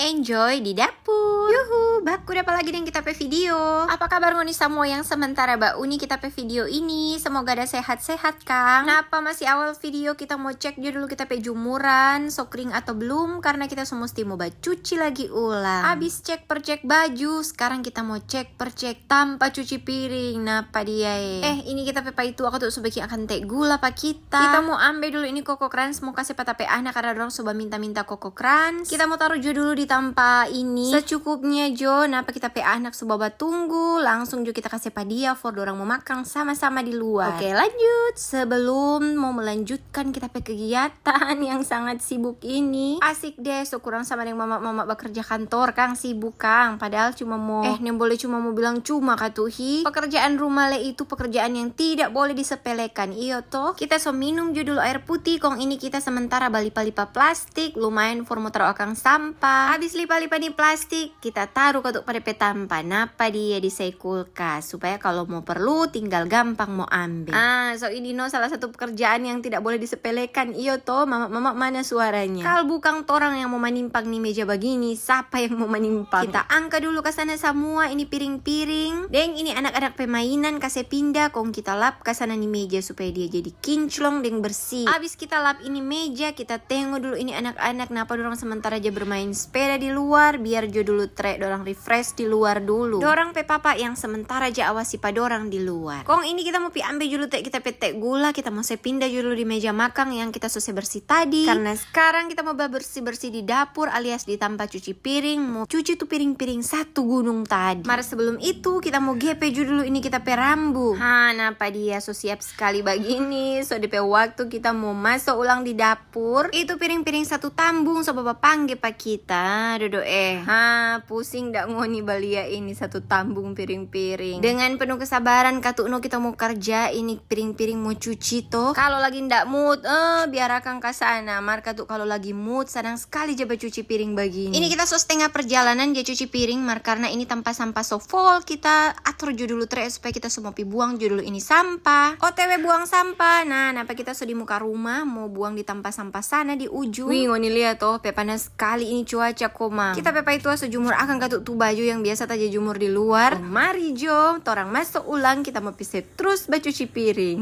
enjoy di dapur. Yuhu, baku dapat lagi dengan kita pe video. Apa kabar ngoni semua yang sementara uni kita pe video ini? Semoga ada sehat-sehat kang. Kenapa masih awal video kita mau cek dulu kita pe jumuran, so kering atau belum? Karena kita semua mesti mau cuci lagi ulang. Habis cek percek baju, sekarang kita mau cek percek tanpa cuci piring. Napa dia ini kita pe itu aku tuh sebaiknya akan tek gula pak kita. Kita mau ambil dulu ini Koko Crunch, mau kasih pata pe anak karena dorong coba minta-minta Koko Crunch. Kita mau taruh dulu di tanpa ini secukupnya Jo. Napa kita pe anak sebaba tunggu langsung Jo kita kasih dia for dorang mau makan sama-sama di luar. Oke lanjut. Sebelum mau melanjutkan kita pe kegiatan yang sangat sibuk ini, asik deh so kurang sama dengan mama bekerja kantor kang, sibuk kang, padahal cuma mau boleh cuma mau bilang cuma katuhi pekerjaan rumah le itu pekerjaan yang tidak boleh disepelekan. Iyo toh kita so minum Jo dulu air putih kong ini kita sementara balipa-lipa plastik lumayan for mau taruh akang sampah. Habis lipa-lipa nih plastik kita taruh katuk pada petampa. Napa dia di kulkas supaya kalau mau perlu tinggal gampang mau ambil. So ini salah satu pekerjaan yang tidak boleh disepelekan. Iyo toh mama mana suaranya. Kalau bukan orang yang mau menimpang nih meja begini, siapa yang mau menimpang? Kita angkat dulu ke sana semua ini piring-piring. Deng ini anak-anak pemainan kasih pindah kong kita lap ke sana nih meja supaya dia jadi kinclong dan bersih. Habis kita lap ini meja, kita tengok dulu ini anak-anak napa dorang sementara aja bermain sepeda di luar, biar Jo dulu trek dorang refresh di luar dulu. Dorang pe papa yang sementara aja awasi pa dorang di luar. Kong ini kita mau pi ambil dulu kita petek gula, kita mau pindah dulu di meja makan yang kita selesai bersih tadi. Karena sekarang kita mau bersih-bersih di dapur alias di tanpa cuci piring, mau cuci tuh piring-piring satu gunung tadi. Mari sebelum itu kita mau gepe dulu ini kita pe rambu. Napa dia so siap sekali begini. So DP waktu kita mau masuk ulang di dapur. Itu piring-piring satu tambung so bapak panggil pak kita. Dodo pusing dak ngoni balia ini satu tambung piring-piring. Dengan penuh kesabaran katukno kita mau kerja ini piring-piring mau cuci toh. Kalau lagi ndak mood, biar akang kasana. Mar katuk kalau lagi mood senang sekali jaga cuci piring begini. Ini kita so setengah perjalanan dia cuci piring mar karena ini tanpa sampah so full kita atur dulu trek supaya kita semua pi buang dulu ini sampah. OTW buang sampah. Napa kita so di muka rumah mau buang di tanpa sampah sana di ujung. Wih ngoni lihat toh panas sekali ini cuaca koma. Kita pepa itu sejumur akan katuk tuh baju yang biasa aja jumur di luar. Mari Jo, torang masuk ulang kita mau piset terus cuci piring.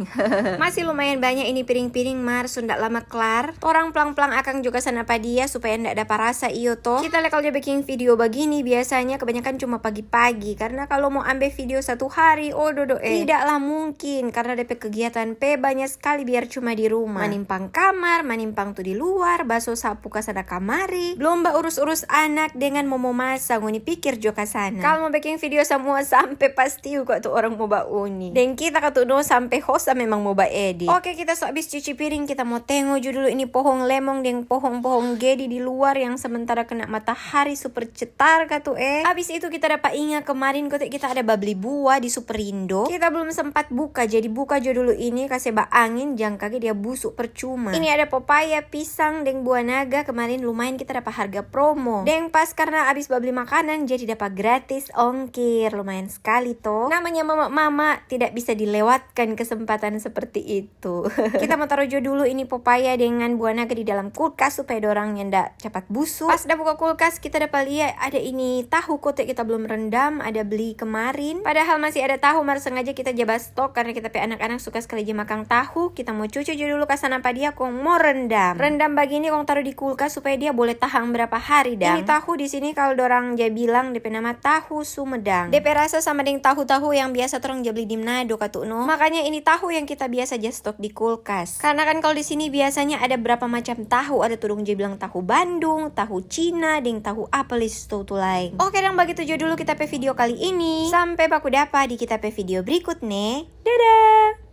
Masih lumayan banyak ini piring-piring mar sundak lama kelar. Orang pelang-pelang akan juga sana dia supaya ndak ada parasa iyo toh. Kita lihat kalau dia bikin video begini biasanya kebanyakan cuma pagi-pagi karena kalau mau ambil video satu hari tidaklah mungkin karena DP kegiatan banyak sekali biar cuma di rumah. Manimpang kamar, manimpang tuh di luar, baso sapu ke sana kamari. Belum urus-urus anak dengan mau masak ngoni pikir jo ke sana. Kalau mau bikin video semua sampai pasti kok tuh orang mau uni. Dan kita katuh sampai host memang mau edit. Oke, kita so habis cuci piring kita mau tengok dulu ini pohon lemon dan pohon-pohon gedi di luar yang sementara kena matahari super cetar katuh Habis itu kita dapat ingat kemarin kita ada beli buah di Superindo. Kita belum sempat buka jadi buka jo dulu ini kasih angin jangan kaget dia busuk percuma. Ini ada pepaya, pisang dan buah naga kemarin lumayan kita dapat harga promo. Dan pas karena habis beli makanan jadi dapat gratis ongkir lumayan sekali toh. Namanya mama tidak bisa dilewatkan kesempatan seperti itu. Kita mau taruh jo dulu ini pepaya dengan buah naga di dalam kulkas supaya dorangnya ndak cepat busuk. Pas udah buka kulkas kita dapat lihat ada ini tahu kotek kita belum rendam, ada beli kemarin. Padahal masih ada tahu mar sengaja kita jaga stok karena kita pe anak-anak suka sekali aja makan tahu. Kita mau cuci jo dulu kasana dia kong mau rendam. Rendam begini kong taruh di kulkas supaya dia boleh tahan berapa hari dah. Ini tahu di sini kalau dorang dia bilang DP nama tahu Sumedang. DP rasa sama dengan tahu-tahu yang biasa orang beli di Manado katukno. Makanya ini tahu yang kita biasa aja stok di kulkas. Karena kan kalau di sini biasanya ada berapa macam tahu, ada tudung dia bilang tahu Bandung, tahu Cina, dan tahu apa listo tuh lain. Oke dan begitu jo dulu kita pe video kali ini. Sampai baku dapat di kita pe video berikutnya. Dadah.